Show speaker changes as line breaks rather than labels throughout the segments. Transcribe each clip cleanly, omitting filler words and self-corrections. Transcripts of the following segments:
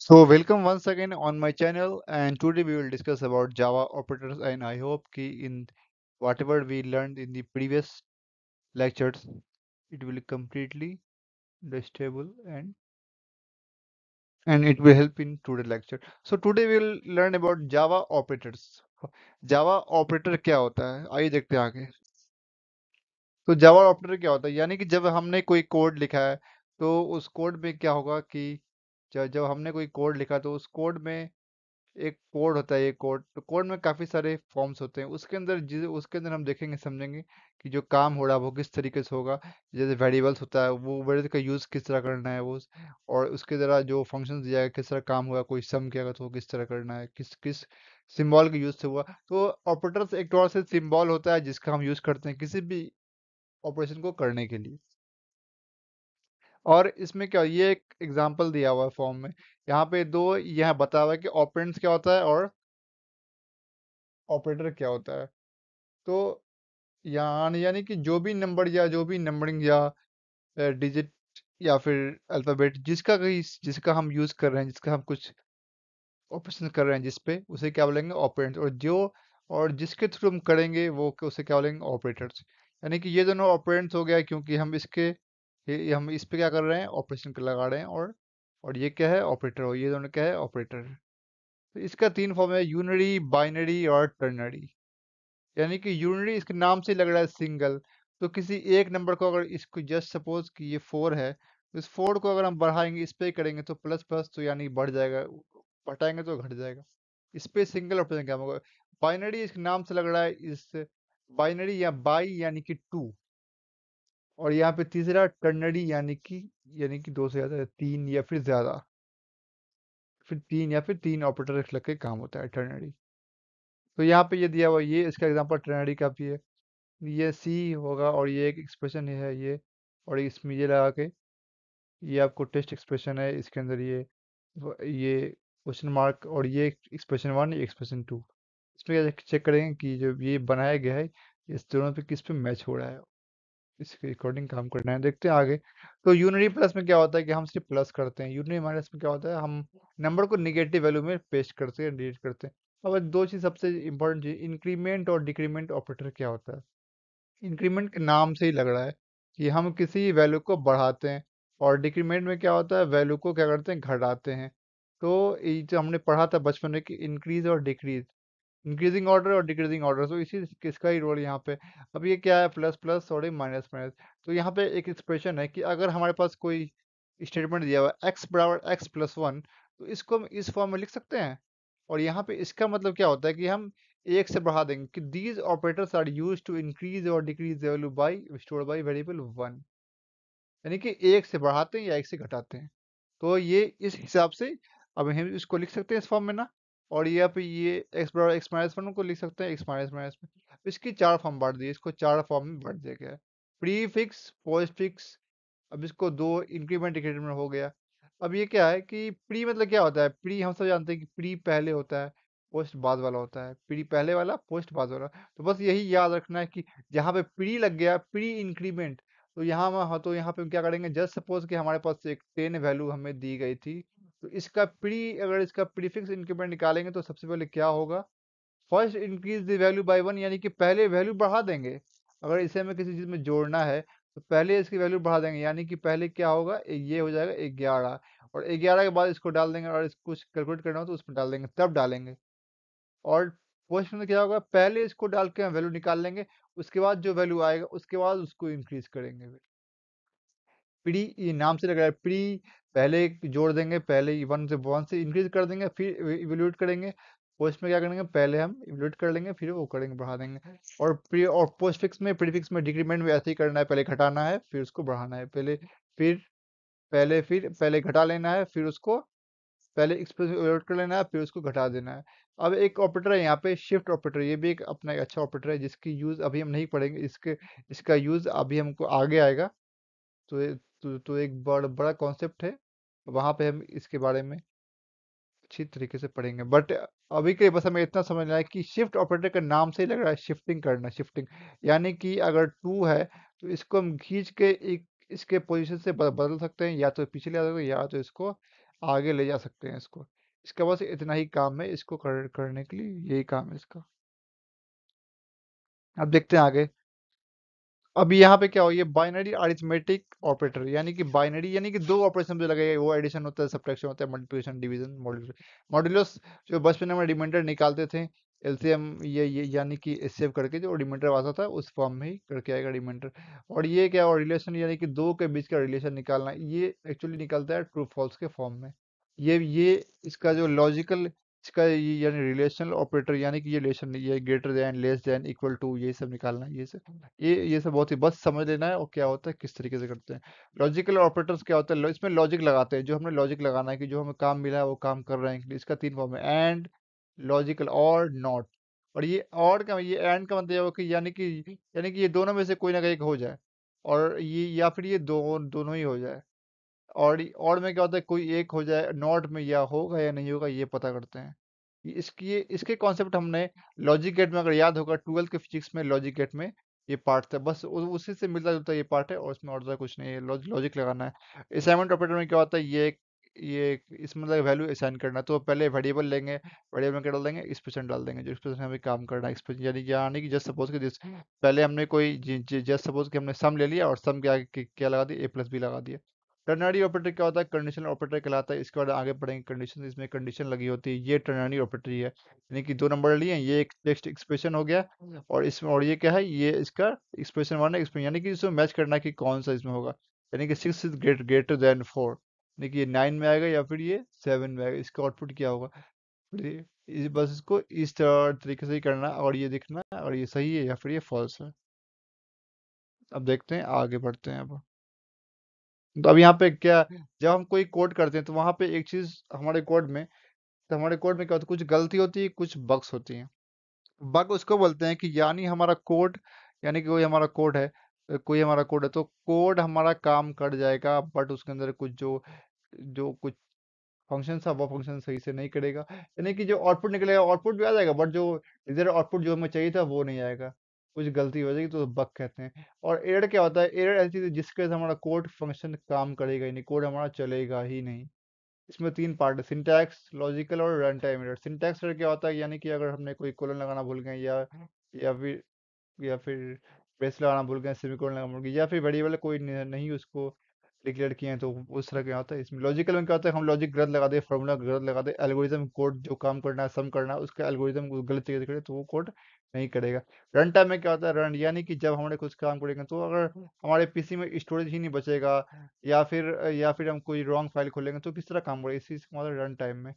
So welcome once again on my channel, and today we will discuss about Java operators, and I hope कि in whatever we learned in the previous lectures it will completely understandable and it will help in today's lecture. So today we will learn about Java operators. Java operator क्या होता है, आइए देखते हैं आगे। तो जावा operator क्या होता है, यानी कि जब हमने कोई कोड लिखा है तो उस कोड में क्या होगा कि जब हमने कोई कोड लिखा तो उस कोड में एक कोड होता है। ये कोड तो कोड में काफ़ी सारे फॉर्म्स होते हैं। उसके अंदर हम देखेंगे समझेंगे कि जो काम हो रहा है वो किस तरीके से होगा। जैसे वेरिएबल्स होता है, वो वेरिएबल का यूज़ किस तरह करना है वो, और उसके द्वारा जो फंक्शन दिया है किस तरह काम हुआ, कोई सम किया गया तो वो किस तरह करना है, किस किस सिंबल के यूज़ से हुआ। तो ऑपरेटर्स एक तौर से सिंबल होता है जिसका हम यूज़ करते हैं किसी भी ऑपरेशन को करने के लिए। और इसमें क्या, ये एक एग्जांपल दिया हुआ है फॉर्म में। यहाँ पे दो यह बताया हुआ है कि ऑपरेंड्स क्या होता है और ऑपरेटर क्या होता है। तो यानी कि जो भी नंबर या जो भी नंबरिंग या डिजिट या फिर अल्फ़ाबेट जिसका हम यूज़ कर रहे हैं, जिसका हम कुछ ऑपरेशन कर रहे हैं जिस पे, उसे क्या बोलेंगे ऑपरेंड्स। और जिसके थ्रू हम करेंगे उसे क्या बोलेंगे ऑपरेटर्स। यानी कि ये दोनों ऑपरेंड्स हो गया क्योंकि हम इस पे क्या कर रहे हैं, ऑपरेशन लगा रहे हैं। और ये क्या है, ऑपरेटर। और ये दोनों क्या है, ऑपरेटर। तो इसका तीन फॉर्म है, यूनरी, बाइनरी और टर्नरी। यानी कि यूनिटी इसके नाम से लग रहा है सिंगल। तो किसी एक नंबर को, अगर इसको जस्ट सपोज कि ये 4 है, तो इस 4 को अगर हम बढ़ाएंगे, इस पे करेंगे तो प्लस प्लस तो यानी बढ़ जाएगा, घटाएंगे तो घट जाएगा। इस पे सिंगल ऑपरेशन क्या होगा। बाइनरी इसके नाम से लग रहा है, इस बाइनरी या बाई यानी कि 2। और यहाँ पे तीसरा टर्नरी यानी कि दो से ज्यादा, तीन या फिर ज्यादा, फिर तीन ऑपरेटर लग के काम होता है टर्नरी। तो यहाँ पे ये दिया हुआ, ये इसका एग्जांपल टर्नरी का भी है। ये सी होगा और ये एक एक्सप्रेशन है ये। और इसमें ये लगा के, ये आपको टेस्ट एक्सप्रेशन है, इसके अंदर ये क्वेश्चन मार्क, और ये एक्सप्रेशन वन, ये एक्सप्रेशन टू। इसमें चेक करेंगे कि जो ये बनाया गया है इस दोनों पे किस पे मैच हो रहा है। इसके अकॉर्डिंग काम करना है, देखते हैं आगे। तो यूनिटी प्लस में क्या होता है कि हम सिर्फ प्लस करते हैं। यूनिटी माइनस में क्या होता है, हम नंबर को निगेटिव वैल्यू में पेस्ट करते हैं, डिलीट करते हैं। अब दो चीज सबसे इंपॉर्टेंट चीज, इंक्रीमेंट और डिक्रीमेंट ऑपरेटर क्या होता है। इंक्रीमेंट के नाम से ही लग रहा है कि हम किसी वैल्यू को बढ़ाते हैं। और डिक्रीमेंट में क्या होता है, वैल्यू को क्या करते हैं, घटाते हैं। तो ये जो हमने पढ़ा था बचपन में कि इंक्रीज और डिक्रीज, इंक्रीजिंग ऑर्डर और डिक्रीजिंग ऑर्डर, तो इसी किसका ही रोल यहाँ पे। अब ये क्या है, प्लस प्लस और माइनस माइनस। तो यहाँ पे एक एक्सप्रेशन है कि अगर हमारे पास कोई स्टेटमेंट दिया हुआ है एक्स बराबर एक्स प्लस वन, तो इसको हम इस फॉर्म में लिख सकते हैं। और यहाँ पे इसका मतलब क्या होता है कि हम एक से बढ़ा देंगे कि these operators are used to increase और decrease value by store by variable one. यानी कि एक से बढ़ाते हैं या एक से घटाते हैं। तो ये इस हिसाब से अब हम इसको लिख सकते हैं इस फॉर्म में ना। और ये आप ये एक्स बराबर एक्स माइनस वन को लिख सकते हैं एक्स माइनस माइनस में। इसकी चार फॉर्म बांट दिए, इसको चार फॉर्म में बांट दिया गया है। प्री फिक्स, पोस्ट फिक्स, अब इसको दो इंक्रीमेंट डिक्रीमेंट हो गया। अब ये क्या है कि प्री मतलब क्या होता है, प्री हम सब जानते हैं कि प्री पहले होता है, पोस्ट बाद वाला होता है। प्री पहले वाला, पोस्ट बाद वाला। तो बस यही याद रखना है कि जहाँ पे प्री लग गया, प्री इंक्रीमेंट, तो यहाँ पे हम क्या करेंगे, जस्ट सपोज कि हमारे पास एक 10 वैल्यू हमें दी गई थी। तो अगर इसका प्रीफिक्स इंक्रीमेंट निकालेंगे तो सबसे पहले क्या होगा, first increase the value by one, यानी कि पहले वैल्यू बढ़ा देंगे। अगर इसे हमें किसी चीज में जोड़ना है तो पहले इसकी वैल्यू बढ़ा देंगे, यानी कि पहले क्या होगा, ये हो जाएगा 11। और 11 के बाद इसको डाल देंगे, और इसको कुछ कैलकुलेट करना हो तो उसमें डाल देंगे, तब डालेंगे। और पोस्ट में क्या होगा, पहले इसको डाल के हम वैल्यू निकाल लेंगे, उसके बाद जो वैल्यू आएगा उसके बाद उसको इंक्रीज करेंगे। प्री, ये नाम से लग रहा है प्री, पहले जोड़ देंगे, पहले वन से इंक्रीज कर देंगे, फिर इवेल्यूएट करेंगे। पोस्ट में क्या करेंगे, पहले हम इवेल्यूएट कर लेंगे, फिर वो करेंगे, बढ़ा देंगे। और पोस्ट फिक्स में, प्रीफिक्स में, डिक्रीमेंट में ऐसे ही करना है, पहले घटाना है फिर उसको बढ़ाना है। फिर पहले घटा लेना है, फिर उसको पहले एक्सप्रेस इवेल्यूएट कर लेना है, फिर उसको घटा देना है। अब एक ऑपरेटर है यहाँ पे, शिफ्ट ऑपरेटर। ये भी एक अपना एक अच्छा ऑपरेटर है जिसकी यूज अभी हम नहीं पढ़ेंगे, इसका यूज अभी हमको आगे आएगा। तो एक बड़ा कॉन्सेप्ट है, वहां पे हम इसके बारे में अच्छी तरीके से पढ़ेंगे। बट अभी के लिए बस हमें इतना समझना है कि शिफ्ट ऑपरेटर का नाम से ही लग रहा है शिफ्टिंग करना, शिफ्टिंग। यानी कि अगर टू है तो इसको हम खींच के एक इसके पोजीशन से बदल सकते हैं, या तो पीछे ले आ सकते हैं या तो इसको आगे ले जा सकते हैं इसको। इसका बस इतना ही काम है, इसको करने के लिए यही काम है इसका। अब देखते हैं आगे। अभी यहाँ पे क्या हो, ये बाइनरी अरिथमेटिक ऑपरेटर, यानी कि बाइनरी यानी कि दो ऑपरेशन जो लगेगा, वो एडिशन होता है, सब्ट्रैक्शन होता है, मल्टीप्लिकेशन, डिवीजन, मॉड्यूलस। जो बचपन में रिमाइंडर निकालते थे, एलसीएम, ये यानी कि सेव करके जो रिमाइंडर आता था उस फॉर्म में ही करके आएगा रिमाइंडर। और ये क्या, और रिलेशन यानी कि दो के बीच का रिलेशन निकालना, ये एक्चुअली निकलता है ट्रू फॉल्स के फॉर्म में। ये इसका जो लॉजिकल, इसका यानी रिलेशनल ऑपरेटर, यानी कि ये रिलेशन, ये greater than, less than, equal to, ये सब निकालना है, ये सब बहुत ही बस समझ लेना है, और क्या होता है किस तरीके से करते हैं। लॉजिकल ऑपरेटर्स क्या होता है, इसमें लॉजिक लगाते हैं, जो हमने लॉजिक लगाना है कि जो हमें काम मिला है वो काम कर रहे हैं, इसका तीन फॉर्म है: एंड, लॉजिकल, और नॉट। और ये और का, ये एंड का मतलब ये हो कि यानी कि ये दोनों में से कोई ना कोई एक हो जाए, और ये या फिर ये दोनों ही हो जाए। और में क्या होता है, कोई एक हो जाए, नॉट में या होगा या नहीं होगा, ये पता करते हैं। इसके कॉन्सेप्ट हमने लॉजिक गेट में, अगर याद होगा 12th के फिजिक्स में, लॉजिक गेट में ये पार्ट था, बस उसी से मिलता जुलता ये पार्ट है, और उसमें और ज़्यादा कुछ नहीं है, लॉजिक लगाना है। असाइनमेंट ऑपरेटर में क्या होता है, इसमें मतलब वैल्यू असाइन करना, तो पहले वेरिएबल लेंगे, वेरिएबल में क्या डाल देंगे, एक्सप्रेशन डाल देंगे, जो एक्सप्रेशन हमें काम करना है, एक्सप्रेशन यानी कि जस्ट सपोज कि पहले हमने कोई जस्ट सपोज कि हमने सम ले लिया, और सम के आगे क्या लगा दिया, a + b लगा दिया। टर्नरी ऑपरेटर क्या होता है, कंडीशनल ऑपरेटर कहलाता है। इसके बाद आगे पढ़ेंगे कंडीशन, इसमें कंडीशन लगी होती है, ये टर्नरी ऑपरेटर ही है। यानी कि दो नंबर लिए, ये एक टेक्स्ट एक्सप्रेशन हो गया, और इसमें, और ये क्या है, ये इसका एक्सप्रेशन वन है, एक्सप्रेशन, यानी कि इसमें मैच करना है कि कौन सा इसमें होगा। यानी कि 6 इज ग्रेटर देन 4, यानी कि ये 9 में आएगा या फिर ये 7 में आएगा, इसका आउटपुट क्या होगा। फिर बस इसको इस तरीके से ही करना, और ये देखना और ये सही है या फिर ये फॉल्स है। अब देखते हैं, आगे बढ़ते हैं अब। तो अब यहाँ पे क्या, जब हम कोई कोड करते हैं तो वहां पे एक चीज हमारे कोड में, तो हमारे कोड में क्या होता है, कुछ गलती होती है, कुछ बग्स होती हैं। बग उसको बोलते हैं कि यानी हमारा कोड, यानी कि कोई हमारा कोड है, तो कोड हमारा काम कर जाएगा, बट उसके अंदर कुछ जो जो कुछ फंक्शन था, वो फंक्शन सही से नहीं करेगा, यानी कि जो आउटपुट निकलेगा, आउटपुट भी आ जाएगा, बट जो इधर आउटपुट जो हमें चाहिए था वो नहीं आएगा, कुछ गलती हो जाएगी, तो बग कहते हैं। और एरर क्या होता है, एरर ऐसी चीज़ है जिसके वजह से हमारा कोड फंक्शन काम करेगा ही नहीं, कोड हमारा चलेगा ही नहीं। इसमें तीन पार्ट है: सिंटैक्स, लॉजिकल और run time error. Syntax error क्या होता है, यानी कि अगर हमने कोई कोलन लगाना भूल गए, या फिर ब्रेस लगाना भूल गए, सेमीकोलन लगाना भूल गए, या फिर वेरिएबल कोई नहीं उसको डिक्लेयर किए हैं, तो उस तरह क्या होता है। इसमें लॉजिकल में क्या होता है, हम लॉजिक गलत लगा दे, फॉर्मूला गलत लगा दे, एल्गोरिदम कोड जो काम करना है, सम करना है, उसका एल्गोरिदम गलत तरीके से करे, तो वो कोड नहीं करेगा। रन टाइम में क्या होता है, रन यानी कि जब हमारे कुछ काम करेंगे, तो अगर हमारे पीसी में स्टोरेज ही नहीं बचेगा, या फिर हम कोई रॉन्ग फाइल खोलेंगे, तो किस तरह काम करेगा, इसी से हमारा रन टाइम में।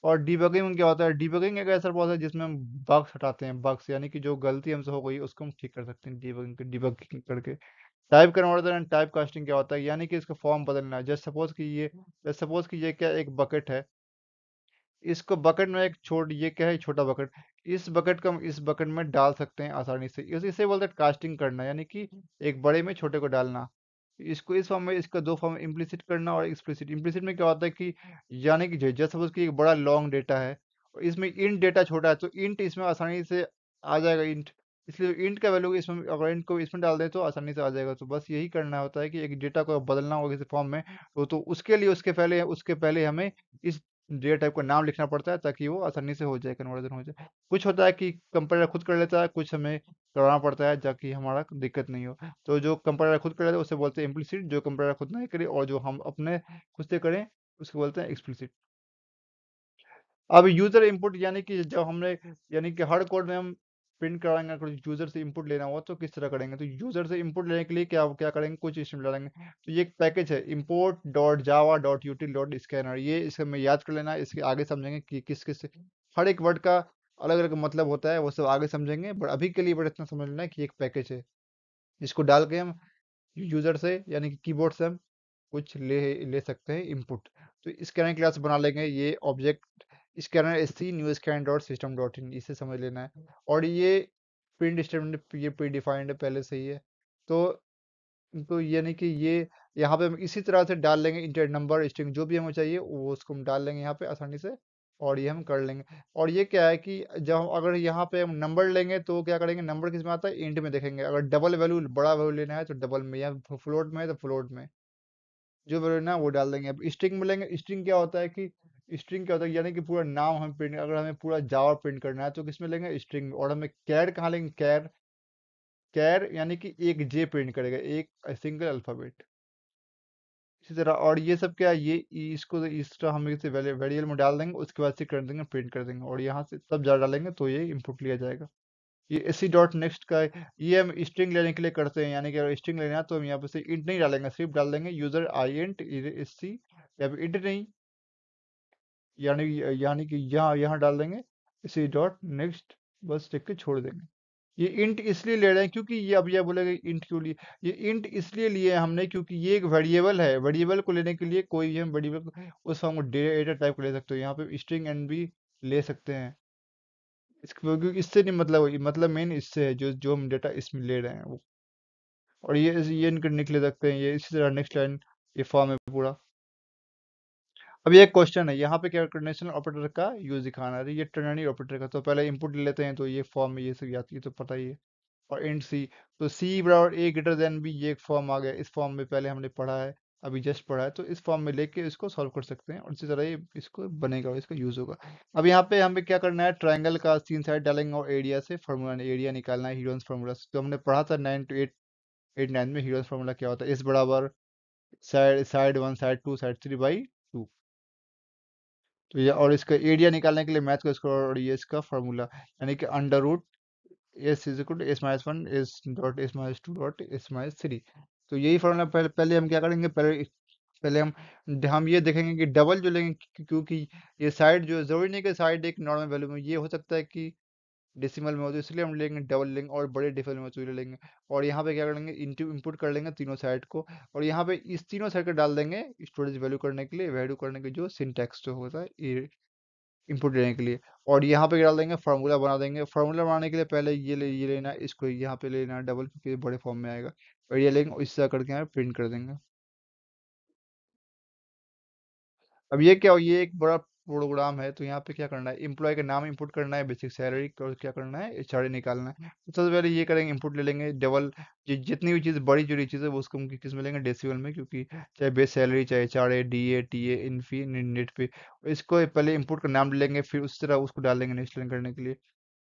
और डिबगिंग में क्या होता है, डिबगिंग एक ऐसा प्रोसेस है जिसमें हम बग्स हटाते हैं, बग्स यानी कि जो गलती हमसे हो गई उसको हम ठीक कर सकते हैं, डिबगिंग करके। Type converter and type casting क्या होता है, यानी कि इसका फॉर्म बदलना है। जस्ट सपोज कि ये क्या एक बकेट है, इसको बकेट में ये क्या है, छोटा बकेट, इस बकेट को हम इस बकेट में डाल सकते हैं आसानी से, इसे बोलते हैं कास्टिंग करना, यानी कि एक बड़े में छोटे को डालना। इसको इस फॉर्म में, इसका दो फॉर्म, इम्प्लिसिट करना और एक्सप्लिसिट। इम्प्लिसिट में क्या होता है कि, यानी कि जैसे सपोज कि एक बड़ा लॉन्ग डेटा है, और इसमें इंट डेटा छोटा है, तो इंट इसमें आसानी से आ जाएगा, इंट, इसलिए इंट का वैल्यू इसमें, अगर इंट को इसमें डाल दें तो आसानी से आ जाएगा। तो बस यही करना होता है कि एक डेटा को बदलना होगा किसी फॉर्म में, तो उसके लिए उसके पहले हमें इस डेटा टाइप का नाम लिखना पड़ता है, ताकि वो आसानी से हो जाए, कन्वर्जन हो जाए। कुछ होता है कि कंपाइलर खुद कर लेता है, कुछ हमें करवाना पड़ता है, ताकि हमारा दिक्कत नहीं हो। तो जो कंपाइलर खुद कर लेता है उसे बोलते हैं इम्प्लिसिट, जो कंपाइलर खुद नहीं करे और जो हम अपने खुद से करें उसको बोलते हैं एक्सप्लिसिट। अब यूजर इनपुट, यानी कि जब हमने, यानी कि हर कोड में हम प्रिंट कराएंगे, कुछ यूजर से इनपुट लेना हुआ तो किस तरह करेंगे, तो यूजर से इनपुट लेने के लिए क्या क्या करेंगे, कुछ स्ट्रिंग डालेंगे। तो ये एक पैकेज है, import.java.util.scanner, ये इसका में याद कर लेना, इसके आगे समझेंगे कि किस किस हर एक वर्ड का अलग अलग मतलब होता है, वो सब आगे समझेंगे, बट अभी के लिए बस इतना समझ लेना है कि एक पैकेज है, इसको डाल के हम यूजर से, यानी कि कीबोर्ड से हम कुछ ले ले सकते हैं इनपुट। तो स्कैनर क्लास बना लेंगे, ये object scanner SC new scan dot system dot in, इसे समझ लेना है। और ये प्रिंट स्टेटमेंट ये प्री डिफाइंड है पहले से ही है। तो यानी कि ये यहाँ पे हम इसी तरह से डाल लेंगे, इंटर नंबर स्ट्रिंग जो भी हमें चाहिए वो उसको हम डाल लेंगे यहाँ पे आसानी से, और ये हम कर लेंगे। और ये क्या है कि जब अगर यहाँ पे हम नंबर लेंगे तो क्या करेंगे, नंबर किस में आता है, इंट में देखेंगे, अगर डबल वैल्यू बड़ा वैल्यू लेना है तो डबल में, या फ्लोट में है तो फ्लोट में। जो वैल्यू ना वो डाल देंगे। अब स्ट्रिंग मिलेंगे, स्ट्रिंग क्या होता है, यानी कि पूरा नाम हम प्रिंट, अगर हमें पूरा जावा प्रिंट करना है तो किस में लेंगे, स्ट्रिंग में। और हमें कैर कहाँ लेंगे, कैर, कैर यानी कि एक जे प्रिंट करेगा, एक सिंगल अल्फाबेट। इसी तरह, और ये सब क्या है, इसको इस तरह हम इसे वेरिएबल में डाल देंगे, उसके बाद से कर देंगे, प्रिंट कर देंगे, और यहाँ से सब जा डालेंगे तो ये इनपुट लिया जाएगा। ये इसी डॉट नेक्स्ट का है, ये हम स्ट्रिंग लेने के लिए करते हैं, यानी कि अगर स्ट्रिंग लेना है तो हम यहाँ पे से इंट नहीं डालेंगे, सिर्फ डाल देंगे यूजर आई इंट सी, या फिर इंट नहीं, यानी कि यहाँ यहाँ डाल देंगे इसी डॉट नेक्स्ट, बस लिख के छोड़ देंगे। ये इंट इसलिए ले रहे हैं क्योंकि ये, अब ये बोलेगा इंट क्यों लिए, ये इंट इसलिए लिए हमने क्योंकि ये एक वेरिएबल है, वेरिएबल को लेने के लिए कोई भी हम वेरिएबल उस फॉर्म को डेटा टाइप को ले सकते हो, यहाँ पे स्ट्रिंग एंड भी ले सकते हैं। क्योंकि इससे नहीं मतलब, मतलब मेन इससे है, जो जो हम डेटा इसमें ले रहे हैं वो। और ये इनके निकले सकते हैं, ये इसी तरह नेक्स्ट लाइन, ये फॉर्म है पूरा। अब ये एक क्वेश्चन है, यहाँ पे क्या कंडीशनल ऑपरेटर का यूज दिखाना है, ये टर्नरी ऑपरेटर का, तो पहले इनपुट ले लेते हैं, तो ये फॉर्म में ये सब आती है तो पता ही है। और इंट सी, तो सी बराबर ए ग्रेटर देन बी, ये एक फॉर्म आ गया, इस फॉर्म में पहले हमने पढ़ा है, अभी जस्ट पढ़ा है, तो इस फॉर्म में लेके इसको सॉल्व कर सकते हैं, और इसी तरह ये इसको बनेगा और इसका यूज होगा। अब यहाँ पे हमें क्या करना है, ट्रायंगल का तीन साइड डालेंगे और एरिया से फार्मूला, एरिया निकालना है, हीरोन्स फार्मूला, तो हमने पढ़ा था 9 to 8, 8 9 में हीरोन्स फार्मूला क्या होता है, इस बराबर side side one side two side three by two. तो ये, और इसका एरिया निकालने के लिए मैथ का स्क्वायर, और ये इसका फार्मूला, यानी कि under root S is equal to S minus one S dot S minus two dot S minus three. तो यही फॉर्मूला, पहले हम क्या करेंगे, पहले हम ये देखेंगे कि डबल जो लेंगे, क्योंकि ये साइड जो जरूरी नहीं कि साइड एक नॉर्मल वैल्यू में, ये हो सकता है कि डेसिमल में हो, तो इसलिए हम लेंगे डबल लेंगे, और बड़े डेसिमल में तो ये लेंगे। और यहाँ पे क्या करेंगे, इंटू इनपुट कर लेंगे तीनों साइड को, और यहाँ पे इस तीनों साइड को डाल देंगे स्टोरेज वैल्यू करने के लिए, वैल्यू करने के जो सिंटैक्स जो होता है इनपुट लेने के लिए। और यहाँ पे डाल देंगे, फार्मूला बना देंगे। फार्मूला बनाने के लिए पहले ये लेना, इसको यहाँ पे लेना डबल, क्योंकि ये बड़े फॉर्म में आएगा, और ये लेंगे, और इससे करके यहाँ प्रिंट कर देंगे। अब ये क्या हो, ये एक बड़ा प्रोग्राम है, तो यहाँ पे क्या करना है, एम्प्लॉय का नाम इंपुट करना है, बेसिक सैलरी, और क्या करना है, एचआरए निकालना है। तो सबसे पहले ये करेंगे, इंपुट ले लेंगे डबल, जितनी भी चीज़ बड़ी जो चीज़ है वो उसको हम किस में लेंगे, डेसिमल में, क्योंकि चाहे बेस सैलरी, चाहे HRA, DA, TA, Infy, net पे, इसको पहले इंपुट का नाम ले लेंगे, फिर उस तरह उसको डाल देंगे नेक्स्ट लाइन करने के लिए।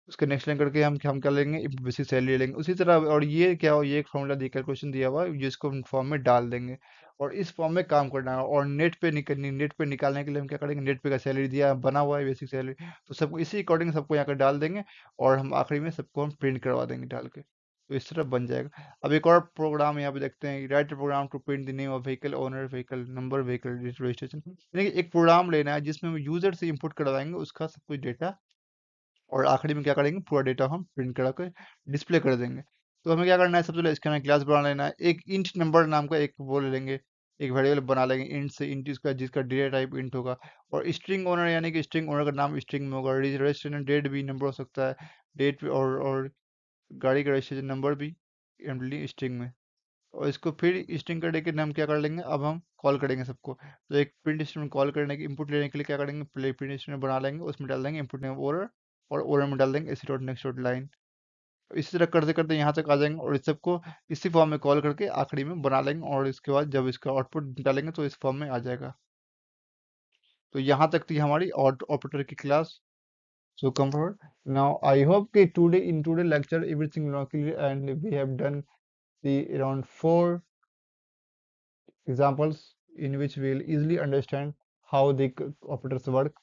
उसके नेक्स्ट लाइन करके हम क्या लेंगे, बेसिक सैलरी लेंगे उसी तरह। और ये क्या हो, ये एक फॉर्मूला दिया, कैलकुलेशन दिया हुआ है, जिसको हम फॉर्म में डाल देंगे, और इस फॉर्म में काम करना है। और नेट पे निकालने के लिए हम क्या करेंगे, नेट पे का सैलरी दिया बना हुआ है, बेसिक सैलरी, तो सबको इसी अकॉर्डिंग सबको यहाँ पर डाल देंगे, और हम आखिरी में सबको हम प्रिंट करवा देंगे डाल के, तो इस तरह बन जाएगा। अब एक और प्रोग्राम यहाँ पे देखते हैं, write program to print the name of vehicle, owner vehicle, number vehicle, registration, यानी कि एक प्रोग्राम लेना है जिसमें हम यूजर से इंपुट करवाएंगे उसका सब कुछ डेटा, और आखिरी में क्या करेंगे, पूरा डेटा हम प्रिंट करा कर डिस्प्ले कर देंगे। तो हमें क्या करना है, सबसे पहले इसके अंदर क्लास बना लेना है, एक इंट नंबर नाम का एक वो ले लेंगे, एक वेरिएबल बना लेंगे इंट से, इंट इसका जिसका डेटा टाइप इंट होगा। और स्ट्रिंग ओनर, यानी कि स्ट्रिंग ओनर का नाम स्ट्रिंग में होगा, रजिस्ट्रेशन डेट भी नंबर हो सकता है, डेट भी, और गाड़ी का रजिस्ट्रेशन नंबर भी स्ट्रिंग में। और इसको फिर स्ट्रिंग करने के लिए हम क्या कर लेंगे, अब हम कॉल करेंगे सबको, तो एक प्रिंट स्टेटमेंट कॉल करने की, इनपुट लेने के लिए क्या करेंगे, प्ले प्रिंट स्टेटमेंट बना लेंगे, उसमें डाल देंगे इनपुट नेम ओरर, और ओरर में डाल देंगे इसी डॉट नेक्स्ट डॉट लाइन। इसी तरह करते करते यहाँ तक आ जाएंगे, और इस सबको इसी फॉर्म में कॉल करके आखिरी में बना लेंगे, और इसके बाद जब इसका आउटपुट डालेंगे तो इस फॉर्म में आ जाएगा। तो यहाँ तक थी हमारी ऑपरेटर की class. So come forward. Now I hope that in today lecture everything is clear, and we have done the around 4 examples in which we will easily understand how the operators work.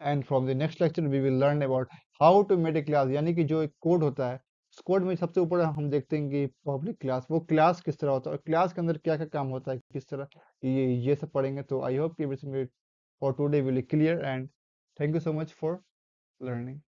And from the next lecture we will learn about how to make a class, यानी कि जो एक code होता है, उस code में सबसे ऊपर हम देखते हैं कि पब्लिक क्लास, वो क्लास किस तरह होता है, और क्लास के अंदर क्या क्या काम होता है, किस तरह, ये सब पढ़ेंगे। तो आई होप कि everything for today will clear, and thank you so much for learning.